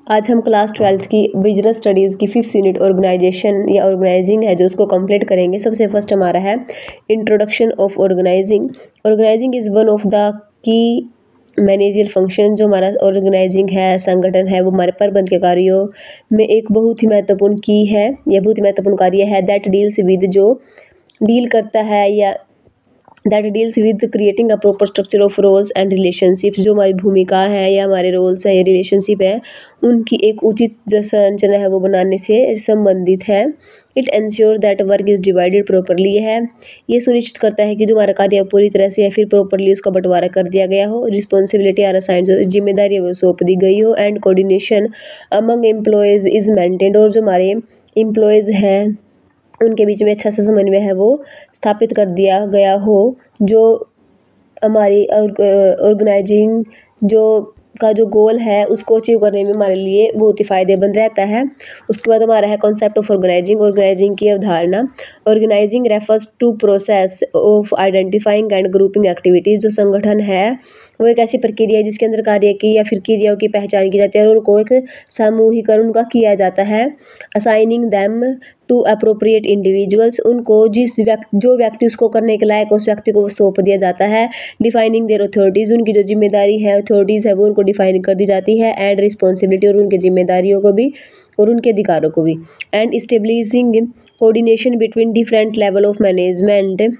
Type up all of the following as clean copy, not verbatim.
आज हम class 12th की बिजनेस स्टडीज़ की 5th यूनिट ऑर्गेनाइजेशन या ऑर्गेनाइजिंग है जो उसको कंप्लीट करेंगे। सबसे फर्स्ट हमारा है introduction of organising. Organising is one of the key managerial function. जो हमारा ऑर्गेनाइजिंग है, संगठन है, वो हमारे प्रबंध के कार्यों में एक बहुत ही महत्वपूर्ण की है या बहुत ही महत्वपूर्ण कार्य है। दैट डील्स विद, जो डील करता है या that deals with creating a proper structure of roles and relationships. जो हमारी भूमिका है या हमारे रोल्स है या रिलेशनशिप है, उनकी एक उचित जो संरचना है वो बनाने से संबंधित है। It ensure that work is divided properly है, ये सुनिश्चित करता है कि जो हमारा कार्य पूरी तरह से या फिर प्रॉपरली उसका बंटवारा कर दिया गया हो। रिस्पॉन्सिबिलिटी आर असाइंड, जो जिम्मेदारी है वो सौंप दी गई हो। And coordination among employees is maintained, और जो हमारे एम्प्लॉयज़ हैं उनके बीच में अच्छा सा समन्वय है वो स्थापित कर दिया गया हो। जो हमारी ऑर्गेनाइजिंग जो गोल है उसको अचीव करने में हमारे लिए बहुत ही फ़ायदेमंद रहता है। उसके बाद हमारा है कॉन्सेप्ट ऑफ ऑर्गेनाइजिंग। ऑर्गेनाइजिंग की अवधारणा। Organising refers to process of identifying and grouping activities. जो संगठन है वो एक ऐसी प्रक्रिया है जिसके अंदर कार्य की या फिर क्रियाओं की पहचान की जाती है और उनको एक समूहीकरण का किया जाता है। Assigning them to appropriate individuals, उनको जो व्यक्ति उसको करने के लायक उस व्यक्ति को सौंप दिया जाता है। डिफाइनिंग देयर अथॉरिटीज़, उनकी जो जिम्मेदारी है, अथॉरिटीज़ है, वो उनको डिफाइन कर दी जाती है। एंड रिस्पॉन्सिबिलिटी, और उनकी जिम्मेदारियों को भी और उनके अधिकारों को भी। And establishing coordination between different level of management,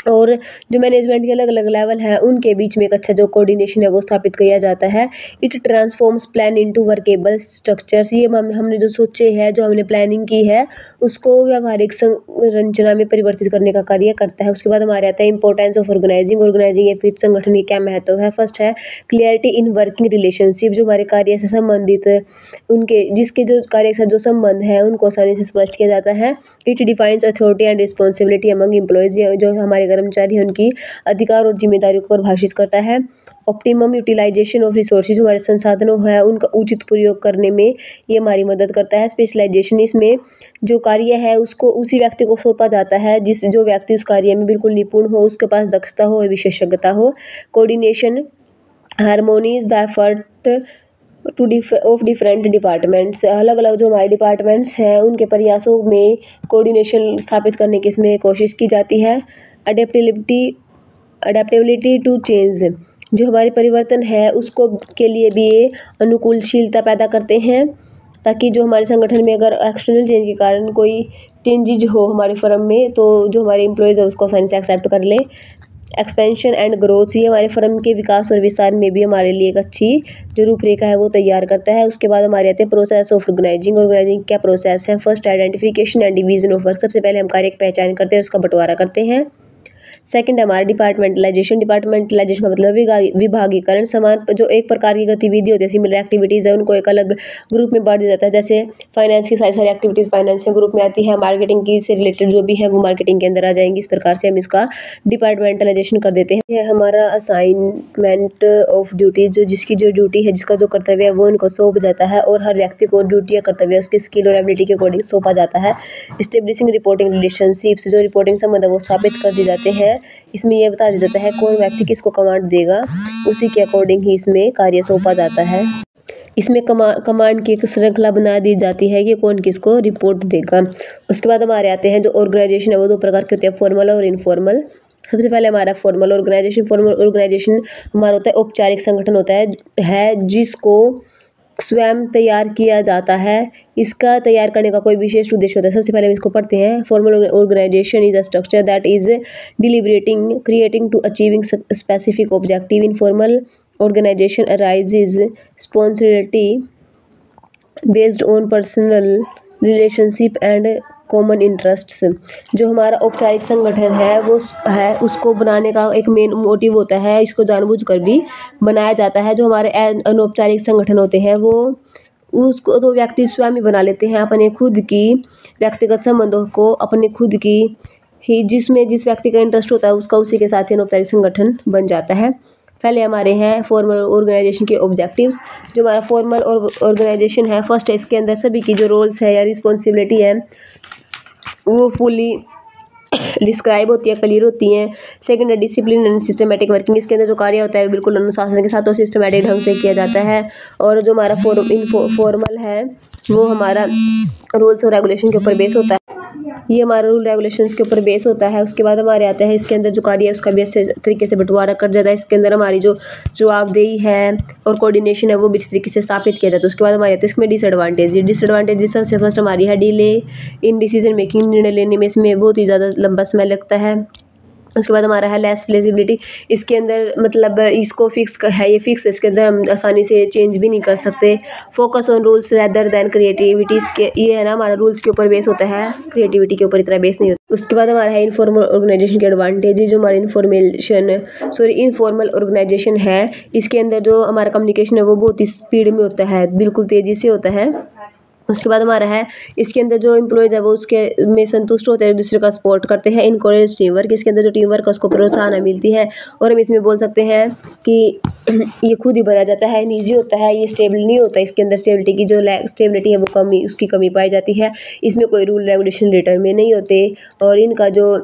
और जो मैनेजमेंट के अलग अलग लेवल हैं उनके बीच में एक अच्छा जो कोऑर्डिनेशन है वो स्थापित किया जाता है। It transforms plan into workable structures, ये हमने जो सोचे है, जो हमने प्लानिंग की है, उसको व्यावहारिक संरचना में परिवर्तित करने का कार्य करता है। उसके बाद हमारे आता है इंपॉर्टेंस ऑफ ऑर्गेनाइजिंग। ऑर्गेनाइजिंग या फिर संगठन की क्या महत्व है। फर्स्ट है क्लियरिटी इन वर्किंग रिलेशनशिप, जो हमारे कार्य से संबंधित उनके जिसके जो कार्य के साथ जो संबंध है उनको आसानी से स्पष्ट किया जाता है। It defines authority and responsibility among employees, जो हमारे कर्मचारी हैं उनकी अधिकार और जिम्मेदारियों को परिभाषित करता है। ऑप्टिमम यूटिलाइजेशन ऑफ रिसोर्सेज, हमारे संसाधनों है उनका उचित प्रयोग करने में ये हमारी मदद करता है। स्पेशलाइजेशन, इसमें जो कार्य है उसको उसी व्यक्ति को सौंपा जाता है जो व्यक्ति उस कार्य में बिल्कुल निपुण हो, उसके पास दक्षता हो और विशेषज्ञता हो। Coordination harmonies the effort of different departments, अलग अलग जो हमारे डिपार्टमेंट्स हैं उनके प्रयासों में कोऑर्डिनेशन स्थापित करने की इसमें कोशिश की जाती है। अडेप्टेबिलिटी टू चेंज, जो हमारे परिवर्तन है उसको के लिए भी ये अनुकूलशीलता पैदा करते हैं, ताकि जो हमारे संगठन में अगर एक्सटर्नल चेंज के कारण कोई चेंजेज हो हमारे फर्म में तो जो हमारे एम्प्लॉयज़ है उसको आसानी से एक्सेप्ट कर ले। एक्सपेंशन एंड ग्रोथ, ये हमारे फर्म के विकास और विस्तार में भी हमारे लिए एक अच्छी जो रूपरेखा है वो तैयार करता है। उसके बाद हमारे आते हैं प्रोसेस ऑफ ऑर्गेनाइजिंग। ऑर्गेनाइजिंग क्या प्रोसेस है। First identification and division of work, सबसे पहले हम कार्य की पहचान करते हैं, उसका बंटवारा करते हैं। सेकंड हमारा डिपार्टमेंटलाइजेशन। डिपार्टमेंटलाइजेशन का मतलब विभागीकरण। समान जो एक प्रकार की गतिविधि होती है, सिमिलर एक्टिविटीज़ है, उनको एक अलग ग्रुप में बांट दिया जाता है। जैसे फाइनेंस की सारी एक्टिविटीज़ फाइनेंस के ग्रुप में आती है, मार्केटिंग की से रिलेटेड जो भी है वो मार्केटिंग के अंदर आ जाएंगी। इस प्रकार से हम इसका डिपार्टमेंटलाइजेशन कर देते हैं। यह हमारा असाइनमेंट ऑफ ड्यूटी, जो जिसकी जो ड्यूटी है, जिसका जो कर्तव्य है वो उनको सौंप जाता है, और हर व्यक्ति को ड्यूटी या कर्तव्य उसकी स्किल और एबिलिटी के अकॉर्डिंग सौंपा जाता है। इस्टेब्लिशिंग रिपोर्टिंग रिलेशनशिप्स, जो रिपोर्टिंग संबंध है वो स्थापित कर दिए जाते हैं। इसमें यह बता दिया जाता है कौन व्यक्ति किसको कमांड देगा, उसी के अकॉर्डिंग ही इसमें कार्य सौंपा जाता है। इसमें कमांड की एक श्रृंखला बना दी जाती है कि कौन किसको रिपोर्ट देगा। उसके बाद हमारे आते हैं जो ऑर्गेनाइजेशन है वो दो प्रकार के होते हैं, फॉर्मल और इनफॉर्मल। सबसे पहले हमारा फॉर्मल ऑर्गेनाइजेशन। फॉर्मल ऑर्गेनाइजेशन हमारा होता है औपचारिक संगठन होता है जिसको स्वयं तैयार किया जाता है। इसका तैयार करने का कोई विशेष उद्देश्य होता है। सबसे पहले हम इसको पढ़ते हैं। Formal organisation is a structure that is deliberating creating to achieving specific objective. Informal organisation arises responsibility based on personal relationship and common interests. जो हमारा औपचारिक संगठन है वो है उसको बनाने का एक मेन मोटिव होता है, इसको जानबूझकर भी बनाया जाता है। जो हमारे अनौपचारिक संगठन होते हैं वो उसको तो व्यक्ति स्वयं ही बना लेते हैं, अपने खुद की व्यक्तिगत संबंधों को अपने खुद की ही जिसमें जिस व्यक्ति का इंटरेस्ट होता है उसका उसी के साथ ही अनौपचारिक संगठन बन जाता है। पहले हमारे हैं फॉर्मल ऑर्गेनाइजेशन के ऑब्जेक्टिव्स। जो हमारा फॉर्मल ऑर्गेनाइजेशन है, फर्स्ट है इसके अंदर सभी की जो रोल्स है या रिस्पॉन्सिबिलिटी है वो फुली डिस्क्राइब होती है, क्लियर होती हैं। सेकंड है डिसिप्लिन एंड सिस्टमेटिक वर्किंग, इसके अंदर जो कार्य होता है बिल्कुल अनुशासन के साथ और सिस्टमेटिक ढंग से किया जाता है। और जो हमारा फॉर्मल है वो हमारा रूल्स और रेगुलेशन के ऊपर बेस होता है, ये हमारा रूल रेगुलेशंस के ऊपर बेस होता है। उसके बाद हमारे आता है इसके अंदर जो कार्य है उसका भी अच्छे तरीके से बंटवारा कर जाता है। इसके अंदर हमारी जो जवाबदेही है और कोऑर्डिनेशन है वो भी अच्छे तरीके से स्थापित किया जाता है। उसके बाद हमारे आते हैं इसमें डिसएडवांटेज सबसे फर्स्ट हमारी है डिले इन डिसीजन मेकिंग, निर्णय लेने में इसमें बहुत ही ज़्यादा लंबा समय लगता है। उसके बाद हमारा है लेस फ्लेक्सिबिलिटी, इसके अंदर मतलब इसको ये फिक्स है, इसके अंदर हम आसानी से चेंज भी नहीं कर सकते। Focus on rules rather than creativity, इसके ये है ना हमारा रूल्स के ऊपर बेस होता है, क्रिएटिविटी के ऊपर इतना बेस नहीं होता। उसके बाद हमारा है इनफॉर्मल ऑर्गेनाइजेशन के एडवांटेज, जो हमारा इनफॉर्मल ऑर्गेनाइजेशन है इसके अंदर जो हमारा कम्युनिकेशन है वो बहुत ही स्पीड में होता है, बिल्कुल तेज़ी से होता है। उसके बाद हमारा है इसके अंदर जो एम्प्लॉयज़ है वो उसके में संतुष्ट होते हैं, एक दूसरे का सपोर्ट करते हैं। इनकरेज टीम वर्क, इसके अंदर जो टीम वर्क है उसको प्रोत्साहन मिलती है। और हम इसमें बोल सकते हैं कि ये खुद ही बना जाता है, निजी होता है, ये स्टेबल नहीं होता। इसके अंदर स्टेबिलिटी है वो उसकी कमी पाई जाती है। इसमें कोई रूल रेगुलेशन रिटर्न में नहीं होते और इनका जो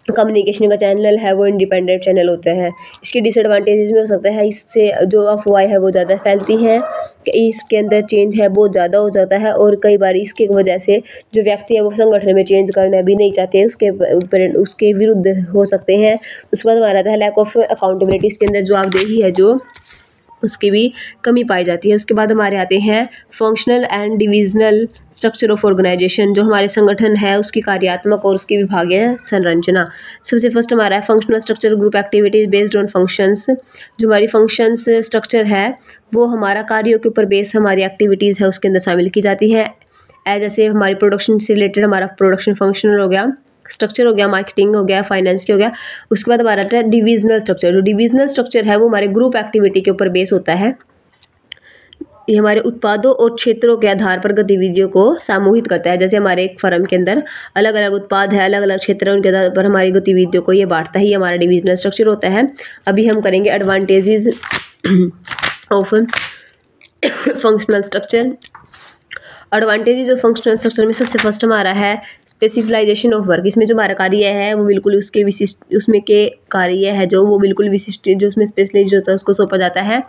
कम्युनिकेशन का चैनल है वो इंडिपेंडेंट चैनल होता है। इसके डिसएडवांटेजेस में हो सकता है इससे जो अफवाहें है वो ज़्यादा फैलती हैं, कि इसके अंदर चेंज है बहुत ज़्यादा हो जाता है और कई बार इसके वजह से जो व्यक्ति है वो संगठन में चेंज करना भी नहीं चाहते, उसके विरुद्ध हो सकते हैं। उसके बाद हमारा था लैक ऑफ अकाउंटेबिलिटी, इसके अंदर जवाबदेही है जो उसकी भी कमी पाई जाती है। उसके बाद हमारे आते हैं functional and divisional structure of organisation, जो हमारे संगठन है उसकी कार्यात्मक और उसकी विभागीय संरचना। सबसे फर्स्ट हमारा है functional structure, group activities based on functions, जो हमारी फंक्शंस स्ट्रक्चर है वो हमारा कार्यों के ऊपर बेस हमारी एक्टिविटीज़ है उसके अंदर शामिल की जाती है। जैसे हमारी प्रोडक्शन से रिलेटेड हमारा प्रोडक्शन फंक्शनल हो गया, स्ट्रक्चर हो गया, मार्केटिंग हो गया, फाइनेंस के हो गया। उसके बाद हमारा आता है डिविजनल स्ट्रक्चर, जो डिविजनल स्ट्रक्चर है वो हमारे ग्रुप एक्टिविटी के ऊपर बेस होता है। ये हमारे उत्पादों और क्षेत्रों के आधार पर गतिविधियों को समूहित करता है। जैसे हमारे एक फर्म के अंदर अलग अलग उत्पाद है, अलग अलग क्षेत्र है, उनके आधार पर हमारी गतिविधियों को ये बांटता है, ये हमारा डिविजनल स्ट्रक्चर होता है। अभी हम करेंगे advantages of functional structure. Advantages of functional structure में सबसे फर्स्ट हमारा है स्पेसिफिलाइजेशन ऑफ वर्क, इसमें जो हमारा कार्य है वो बिल्कुल उसके विशिष्ट, उसमें के कार्य है जो वो बिल्कुल विशिष्ट, जो उसमें स्पेशलाइज होता है उसको सौंपा जाता है।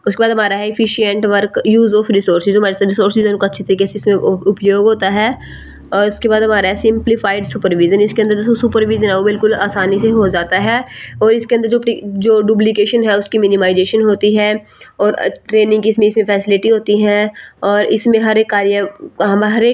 उसके बाद हमारा है efficient work use of resources, जो हमारे रिसोर्सेज उनका अच्छी तरीके से इसमें उपयोग होता है। और उसके बाद हमारा है सिंप्लीफाइड सुपरविजन, इसके अंदर जो सुपरविजन है वो बिल्कुल आसानी से हो जाता है। और इसके अंदर जो डुप्लीकेशन है उसकी मिनिमाइजेशन होती है और ट्रेनिंग की इसमें फैसिलिटी होती हैं। और इसमें हर एक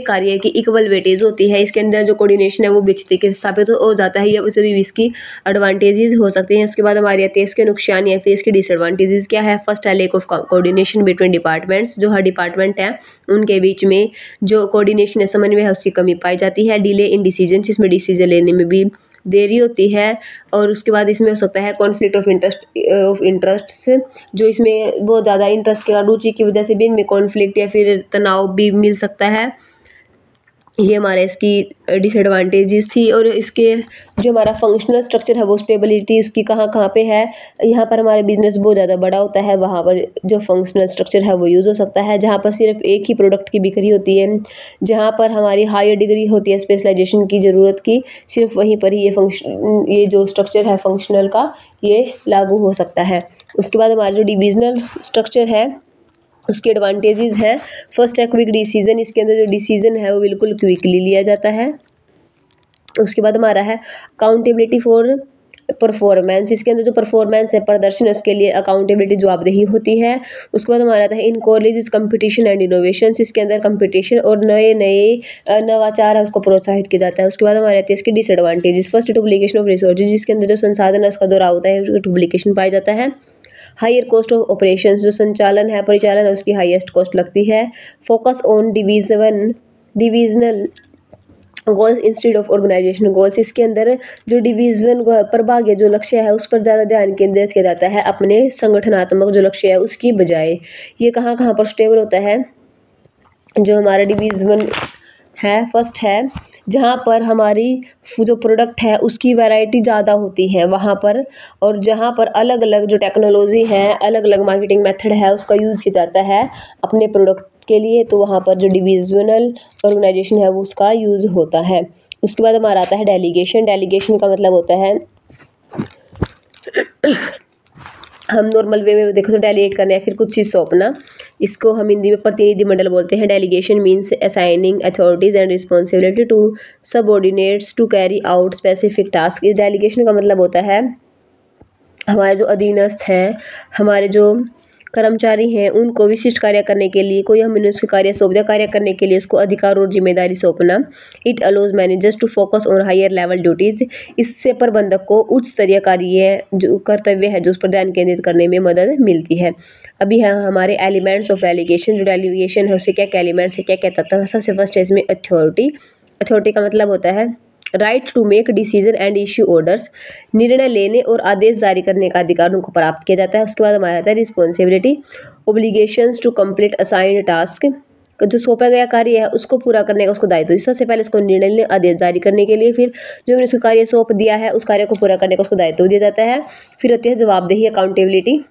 कार्य की इक्वल वेटेज होती है। इसके अंदर जो कोऑर्डिनेशन है वो भी अच्छी तरीके से स्थापित हो जाता है, या उसे भी इसकी एडवांटेजेस हो सकते हैं। उसके बाद हमारे आते हैं इसके नुकसान या फिर इसके डिसएडवांटेजेस क्या है। फर्स्ट है lake of coordination between departments, जो हर डिपार्टमेंट है उनके बीच में जो कोऑर्डिनेशन है, समन्वय है, उसकी कमी पाई जाती है। डिले इन डिसीजन, जिसमें डिसीजन लेने में भी देरी होती है। और उसके बाद इसमें हो सकता है कॉन्फ्लिक्ट ऑफ इंटरेस्ट, जो इसमें बहुत ज़्यादा इंटरेस्ट की रुचि की वजह से भी इनमें कॉन्फ्लिक्ट या फिर तनाव भी मिल सकता है। ये हमारे इसकी डिसएडवांटेजेस थी। और इसके जो हमारा फंक्शनल स्ट्रक्चर है वो स्टेबिलिटी उसकी कहाँ कहाँ पे है। यहाँ पर हमारा बिजनेस बहुत ज़्यादा बड़ा होता है, वहाँ पर जो फंक्शनल स्ट्रक्चर है वो यूज़ हो सकता है। जहाँ पर सिर्फ एक ही प्रोडक्ट की बिक्री होती है, जहाँ पर हमारी हायर डिग्री होती है स्पेशलाइजेशन की ज़रूरत की, सिर्फ वहीं पर ही ये जो स्ट्रक्चर है फंक्शनल का ये लागू हो सकता है। उसके बाद हमारा जो डिविजनल स्ट्रक्चर है उसके एडवांटेजेस हैं। फर्स्ट है क्विक डिसीजन, इसके अंदर जो डिसीजन है वो बिल्कुल क्विकली लिया जाता है। उसके बाद हमारा है अकाउंटेबिलिटी फॉर परफॉर्मेंस, इसके अंदर जो परफॉर्मेंस है, प्रदर्शन है, उसके लिए अकाउंटेबिलिटी जवाबदेही होती है। उसके बाद हमारा आता है in college competition and innovation, इसके अंदर कंपटीशन और नए नवाचार है उसको प्रोत्साहित किया जाता है। उसके बाद हमारे आते हैं इसके disadvantages. First duplication of resources, जिसके अंदर जो संसाधन है उसका दोहराव होता है, उसका डुप्लीकेशन पाया जाता है। हायर कॉस्ट ऑफ ऑपरेशंस, जो संचालन है, परिचालन है, उसकी हाईएस्ट कॉस्ट लगती है। Focus on divisional goals instead of organisation goals, इसके अंदर जो डिवीजन प्रभाग जो लक्ष्य है उस पर ज़्यादा ध्यान केंद्रित किया जाता है अपने संगठनात्मक जो लक्ष्य है उसकी बजाय। ये कहाँ कहाँ पर स्टेबल होता है, जो हमारा डिवीजन है फर्स्ट है जहाँ पर हमारी जो प्रोडक्ट है उसकी वैरायटी ज़्यादा होती है वहाँ पर, और जहाँ पर अलग अलग जो टेक्नोलॉजी है, अलग अलग मार्केटिंग मेथड है उसका यूज़ किया जाता है अपने प्रोडक्ट के लिए, तो वहाँ पर जो डिविजनल ऑर्गेनाइजेशन है वो उसका यूज़ होता है। उसके बाद हमारा आता है डेलीगेशन। डेलीगेशन का मतलब होता है हम नॉर्मल वे में देखो तो डेलीगेट करना है फिर कुछ चीज़ सौंपना, इसको हम हिंदी में प्रतिनिधिमंडल बोलते हैं। Delegation means assigning authorities and responsibility to subordinates to carry out specific task. इस डेलीगेशन का मतलब होता है हमारे जो अधीनस्थ हैं, हमारे जो कर्मचारी हैं, उनको विशिष्ट कार्य करने के लिए कोई हमने उसके कार्य सौंप दिया, कार्य करने के लिए उसको अधिकार और जिम्मेदारी सौंपना। It allows managers to focus on higher level duties. इससे प्रबंधक को उच्च स्तरीय कार्य जो कर्तव्य है जो उस पर ध्यान केंद्रित करने में मदद मिलती है। अभी है हमारे एलिमेंट्स ऑफ डेलीगेशन। जो डेलीगेशन है उसके क्या क्या एलिमेंट्स है, क्या क्या तत्व है। सबसे फर्स्ट है इसमें अथॉरिटी। अथॉरिटी का मतलब होता है right to make decision and issue orders. निर्णय लेने और आदेश जारी करने का अधिकार उनको प्राप्त किया जाता है। उसके बाद हमारा आता है responsibility. Obligations to complete assigned task. जो सौंपा गया कार्य है उसको पूरा करने का उसको दायित्व। सबसे पहले उसको निर्णय लेने आदेश जारी करने के लिए, फिर जो हमने उसको कार्य सौंप दिया है उस कार्य को पूरा करने का उसको दायित्व दिया जाता है। फिर होती है जवाबदेही, अकाउंटेबिलिटी।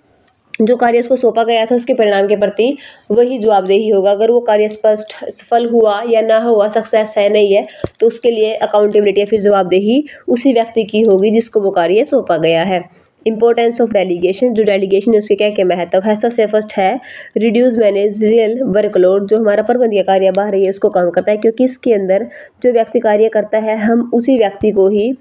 जो कार्य उसको सौंपा गया था उसके परिणाम के प्रति वही जवाबदेही होगा। अगर वो कार्य स्पष्ट सफल हुआ या ना हुआ, सक्सेस है नहीं है, तो उसके लिए अकाउंटेबिलिटी या फिर जवाबदेही उसी व्यक्ति की होगी जिसको वो कार्य सौंपा गया है। Importance of delegation. जो डेलीगेशन है उसके क्या क्या महत्व है। सबसे फर्स्ट है रिड्यूस मैनेजरियल वर्कलोड। जो हमारा प्रबंधकीय कार्यभार है उसको कम करता है, क्योंकि इसके अंदर जो व्यक्ति कार्य करता है हम उसी व्यक्ति को ही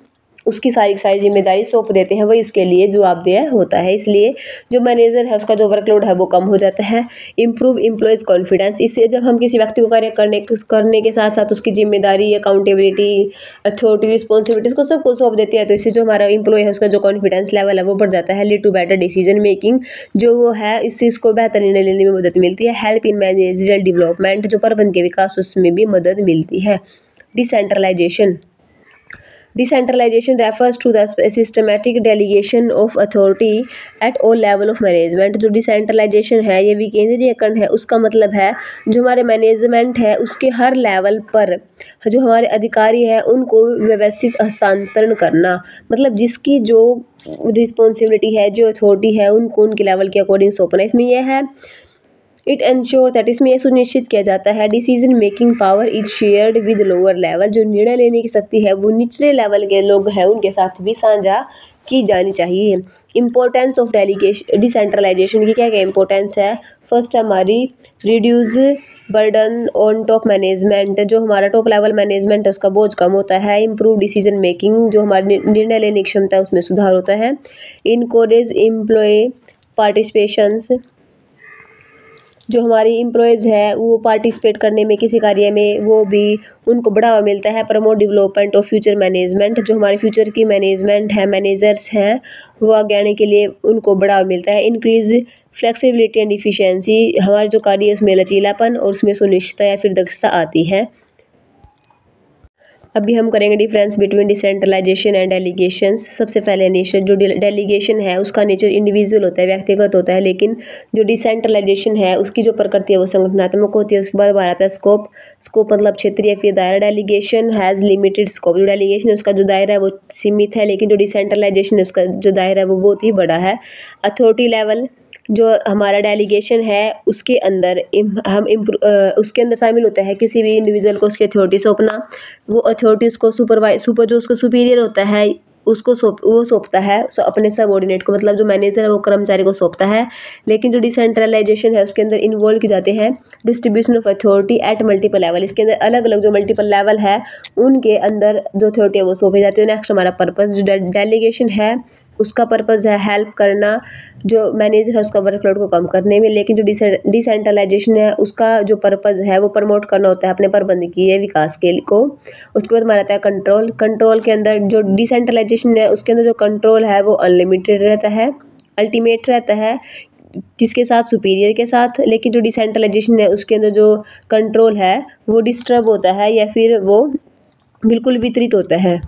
उसकी सारी जिम्मेदारी सौंप देते हैं, वही उसके लिए जवाबदेह होता है। इसलिए जो मैनेजर है उसका जो वर्कलोड है वो कम हो जाता है। Improve employees confidence. इससे जब हम किसी व्यक्ति को कार्य करने के साथ साथ उसकी जिम्मेदारी, अकाउंटेबिलिटी, अथॉरिटी, रिस्पॉन्सिबिलिटी को सबको सौंप देती है, तो इससे जो हमारा एम्प्लॉय है उसका जो कॉन्फिडेंस लेवल है वो बढ़ जाता है। Lead to better decision making. जो वो है इससे उसको बेहतर निर्णय लेने में मदद मिलती है। Help in managerial development. जो प्रबंधन के विकास उसमें भी मदद मिलती है। Decentralisation. Decentralization refers to the systematic delegation of authority at all level of management। जो डिसेंट्रलाइजेशन है ये विकेंद्रीयकरण है। उसका मतलब है जो हमारे मैनेजमेंट है उसके हर लेवल पर जो हमारे अधिकारी हैं उनको व्यवस्थित हस्तांतरण करना। मतलब जिसकी जो रिस्पॉन्सिबिलिटी है, जो अथॉरिटी है, उनको उनके लेवल के अकॉर्डिंग सौंपना। इसमें यह है इट एंश्योर दैट। इसमें यह सुनिश्चित किया जाता है decision making power is shared with lower level. जो निर्णय लेने की शक्ति है वो निचले लेवल के लोग हैं उनके साथ भी साझा की जानी चाहिए। इंपॉर्टेंस ऑफ डेलीगेशन डिसेंट्रलाइजेशन की क्या क्या इंपॉर्टेंस है। फर्स्ट हमारी reduce burden on top management. जो हमारा टॉप लेवल मैनेजमेंट है उसका बोझ कम होता है। Improve decision making. जो हमारी निर्णय लेने की क्षमता है उसमें सुधार होता है। इनकोरेज एम्प्लॉय पार्टिसिपेशंस। जो हमारी एम्प्लॉयज़ है वो पार्टिसिपेट करने में किसी कार्य में वो भी उनको बढ़ावा मिलता है। Promote development of future management. जो हमारे फ्यूचर की मैनेजमेंट है, मैनेजर्स हैं, वो आगे आने के लिए उनको बढ़ावा मिलता है। Increase flexibility and efficiency. हमारे जो कार्य है उसमें लचीलापन और उसमें सुनिश्चितता या फिर दक्षता आती है। अभी हम करेंगे difference between decentralisation and delegations. सबसे पहले नेचर। जो डेलीगेशन है उसका नेचर इंडिविजुअल होता है, व्यक्तिगत होता है, लेकिन जो डिसेंट्रलाइजेशन है उसकी जो प्रकृति है वो संगठनात्मक होती है। उसके बाद बात आता है स्कोप। स्कोप मतलब क्षेत्रीय फिर दायरा। Delegation has limited scope. जो डेलीगेशन है उसका जो दायरा है वो सीमित है, लेकिन जो डिसेंट्रलाइजेशन है उसका जो दायरा है वो बहुत ही बड़ा है। Authority level. जो हमारा डेलीगेशन है उसके अंदर उसके अंदर शामिल होता है किसी भी इंडिविजुअल को उसकी अथॉरिटी सौंपना। वो अथॉरिटी उसको जो उसको सुपीरियर होता है उसको सौंपता है अपने सबऑर्डिनेट को, मतलब जो मैनेजर है वो कर्मचारी को सौंपता है। लेकिन जो डिसेंट्रलाइजेशन है उसके अंदर इन्वॉल्व की जाते हैं distribution of authority at multiple level. इसके अंदर अलग अलग जो मल्टीपल लेवल है उनके अंदर जो अथॉरिटी है वो सौंपी जाती है। नेक्स्ट हमारा पर्पस। जो डेलीगेशन है उसका पर्पस है हेल्प करना जो मैनेजर है उसका वर्कलोड को कम करने में। लेकिन जो डिसेंट्रलाइजेशन है उसका जो पर्पस है वो प्रमोट करना होता है अपने प्रबंधकीय विकास के को। उसके बाद हमारा आता है कंट्रोल। कंट्रोल के अंदर जो डिसेंट्रलाइजेशन है उसके अंदर जो कंट्रोल है वो अनलिमिटेड रहता है, अल्टीमेट रहता है, किसके साथ, सुपीरियर के साथ। लेकिन जो डिसेंट्रलाइजेशन है उसके अंदर जो कंट्रोल है वो डिस्टर्ब होता है या फिर वो बिल्कुल वितरित होता है।